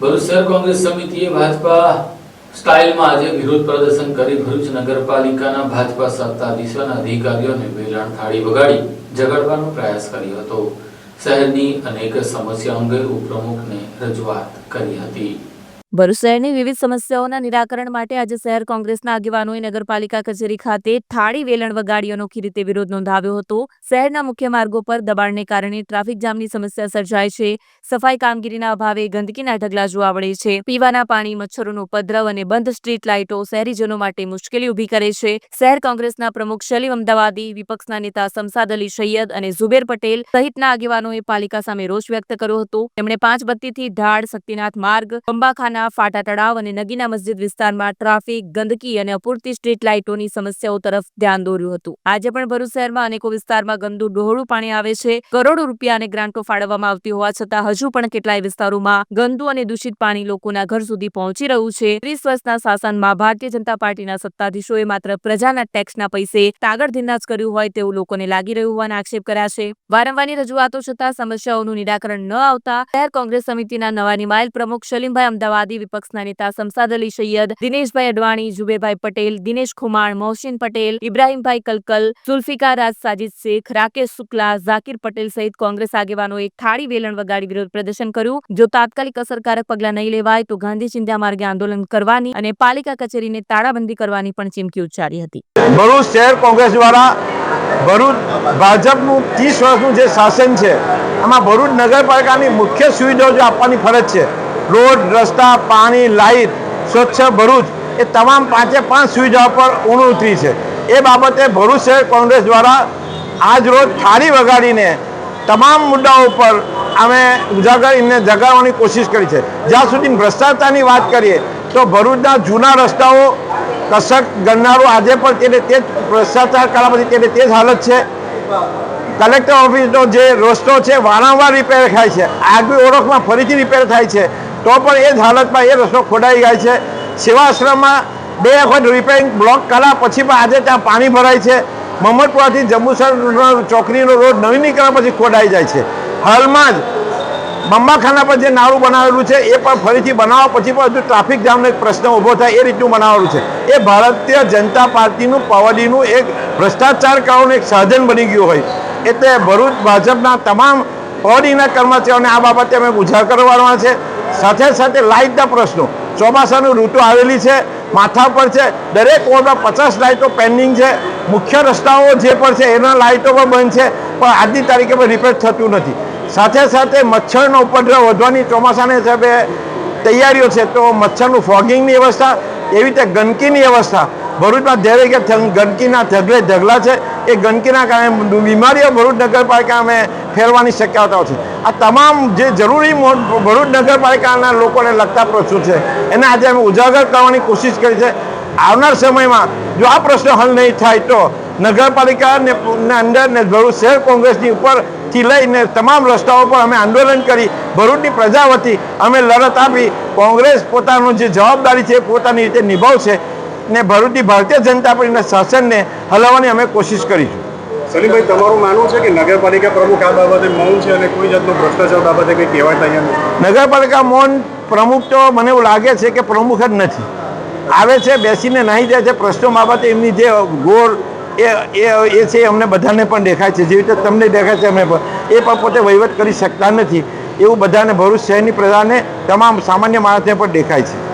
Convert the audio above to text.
ભરૂચ શહેર કોંગ્રેસ સમિતિએ ભાજપા સ્ટાઇલમાં આજે વિરોધ પ્રદર્શન કરી ભરૂચ નગરપાલિકાના ભાજપા સત્તાધીશોના અધિકારીઓને વેલણ થાળી વગાડી જગાડવાનો પ્રયાસ કર્યો હતો। શહેરની અનેક સમસ્યાઓ અંગે ઉપપ્રમુખને રજૂઆત કરી હતી। ભરૂચ શહેરની વિવિધ સમસ્યાઓના નિરાકરણ માટે આજે શહેર કોંગ્રેસના આગેવાનોએ નગરપાલિકા કચેરી ખાતે થાળી વેલણ વગાડી અનોખી રીતે વિરોધ નોંધાવ્યો હતો। શહેરના મુખ્ય માર્ગો પર દબાણને કારણે ટ્રાફિક જામની સમસ્યા સર્જાય છે। સફાઈ કામગીરીના અભાવે ગંદકીના ઢગલા જોવા મળે છે। પીવાના પાણી, મચ્છરોનો ઉપદ્રવ અને બંધ સ્ટ્રીટ લાઇટો શહેરીજનો માટે મુશ્કેલી ઊભી કરે છે। શહેર કોંગ્રેસના પ્રમુખ સલીમ અમદાવાદી, વિપક્ષના નેતા શમસાદ અલી સૈયદ અને ઝુબેર પટેલ સહિતના આગેવાનોએ પાલિકા સામે રોષ વ્યક્ત કર્યો હતો। તેમણે 5 બત્તીથી ઢાળ, શક્તિનાથ માર્ગ, અંબાખાના, ફાટા તળાવ અને નગીના મસ્જિદ વિસ્તારમાં ટ્રાફિક, ગંદકી અને અપૂરતી સ્ટ્રીટ લાઇટોની સમસ્યાઓ તરફ ધ્યાન દોર્યું હતું। આજે પણ ભરૂચ શહેરમાં અનેકો વિસ્તારમાં ગંદુ ડહોળું પાણી આવે છે। કરોડો રૂપિયા અને ગ્રાન્ટો ફાળવવામાં આવતી હોવા છતાં હજુ પણ કેટલાય વિસ્તારોમાં ગંદુ અને દૂષિત પાણી લોકોના ઘર સુધી પહોંચી રહ્યું છે। 30 વર્ષના શાસનમાં ભારતીય જનતા પાર્ટીના સત્તાધીશોએ માત્ર પ્રજાના ટેક્સના પૈસે તાગડધીન્ના જ કર્યું હોય તેવું લોકોને લાગી રહ્યું હોવાના આક્ષેપ કર્યા છે। વારંવારની રજૂઆતો છતાં સમસ્યાઓનું નિરાકરણ ન આવતા શહેર કોંગ્રેસ સમિતિના નવા નિમાયેલ પ્રમુખ સલીમભાઈ અમદાવાદી, વિપક્ષના નેતા શમસાદ અલી સૈયદ, દિનેશભાઈ અડવાણી, ઝુબેરભાઈ પટેલ, દિનેશ ખુમાણ, મોહસિન પટેલ, ઇબ્રાહીમભાઈ કલકલ, ઝુલ્ફિકાર રાજ, સાજિદ શેખ, રાકેશ શુક્લા, ઝાકિર પટેલ સહિત કોંગ્રેસ આગેવાનોએ થાળી વેલણ વગાડી વિરોધ પ્રદર્શન કર્યું। જો તાત્કાલિક અસરકારક પગલાં નહીં લેવાય તો ગાંધી ચિંધ્યા માર્ગે આંદોલન કરવાની અને પાલિકા કચેરીને તાળાબંધી કરવાની પણ ચીમકી ઉચ્ચારી હતી। ભરૂચ શહેર કોંગ્રેસ દ્વારા ભરૂચ ભાજપનું 30 વર્ષનું જે શાસન છે એમાં ભરૂચ નગરપાલિકાની મુખ્ય સુવિધાઓ જે આપવાની ફરજ છે, રોડ, રસ્તા, પાણી, લાઇટ, સ્વચ્છ ભરૂચ, એ તમામ 5 સુવિધાઓ પર ઊણું ઉતરી છે। એ બાબતે ભરૂચ શહેર કોંગ્રેસ દ્વારા આજ રોજ થાળી વગાડીને તમામ મુદ્દાઓ પર અમે ઉજાગર એમને જગાડવાની કોશિશ કરી છે। જ્યાં સુધી ભ્રષ્ટાચારની વાત કરીએ તો ભરૂચના જૂના રસ્તાઓ કસક ગણનારો આજે પણ તે જ ભ્રષ્ટાચાર કર્યા પછી તે જ હાલત છે। કલેક્ટર ઓફિસનો જે રસ્તો છે વારંવાર રિપેર થાય છે, આગવી ઓળખમાં ફરીથી રિપેર થાય છે તો પણ એ જ હાલતમાં એ રસ્તો ખોડાઈ જાય છે। સેવાશ્રમમાં 2 વખત રિપેરિંગ બ્લોક કર્યા પછી પણ આજે ત્યાં પાણી ભરાય છે। મહમ્મદપુરાથી જંબુસર ચોકડીનો રોડ નવીનીકરણ પછી ખોડાઈ જાય છે। હાલમાં જ બંબાખાના પર જે નાળું બનાવેલું છે એ પણ ફરીથી બનાવવા પછી પણ હજુ ટ્રાફિક જામનો એક પ્રશ્ન ઊભો થાય એ રીતનું બનાવેલું છે। એ ભારતીય જનતા પાર્ટીનું પાવડીનું એક ભ્રષ્ટાચાર કરવાનું એક સાધન બની ગયું હોય એટલે ભરૂચ ભાજપના તમામ પાવડીના કર્મચારીઓને આ બાબતે અમે ઉજાગર કરવાના છે। સાથે સાથે લાઇટના પ્રશ્નો, ચોમાસાનું ઋતુ આવેલી છે, માથા પર છે, દરેક વોર્ડમાં 50 લાઇટો પેન્ડિંગ છે। મુખ્ય રસ્તાઓ જે પણ છે એના લાઇટો પણ બંધ છે પણ આજની તારીખે પણ રિપેર થતું નથી। સાથે સાથે મચ્છરનો ઉપદ્રવ વધવાની ચોમાસાના હિસાબે તૈયારીઓ છે તો મચ્છરનું ફોગિંગની વ્યવસ્થા, એવી રીતે ગંદકીની વ્યવસ્થા ભરૂચમાં દરેક ગંદકીના ઢગલા છે। એ ગંદકીના કારણે બીમારીઓ ભરૂચ નગરપાલિકા અમે ફેરવાની શક્યતાઓ છે। આ તમામ જે જરૂરી ભરૂચ નગરપાલિકાના લોકોને લગતા પ્રશ્નો છે એને આજે અમે ઉજાગર કરવાની કોશિશ કરી છે। આવનાર સમયમાં જો આ પ્રશ્નો હલ નહીં થાય તો નગરપાલિકાને અંદર ને ભરૂચ શહેર કોંગ્રેસની ઉપરથી લઈને તમામ રસ્તાઓ પર અમે આંદોલન કરી ભરૂચની પ્રજા વતી અમે લડત આપી કોંગ્રેસ પોતાનું જે જવાબદારી છે એ પોતાની રીતે નિભાવશે ને ભરૂચની ભારતીય જનતા પાર્ટીના શાસનને હલાવવાની અમે કોશિશ કરીશું। સલીમભાઈ, તમારું માનવું છે કે નગરપાલિકા પ્રમુખ આ બાબતે મૌન છે અને કોઈ જાતનો ભ્રષ્ટાચાર બાબતે કંઈ કહેવાય તૈયાર નથી? નગરપાલિકા મૌન પ્રમુખ તો મને એવું લાગે છે કે પ્રમુખ જ નથી। આવે છે, બેસીને નાહી જાય છે, પ્રશ્નો બાબતે એમની જે ગોળ એ છે અમને બધાને પણ દેખાય છે, જેવી રીતે તમને દેખાય છે અમે પણ એ પણ પોતે વહીવટ કરી શકતા નથી એવું બધાને ભરૂચ શહેરની પ્રજાને તમામ સામાન્ય માણસને પણ દેખાય છે।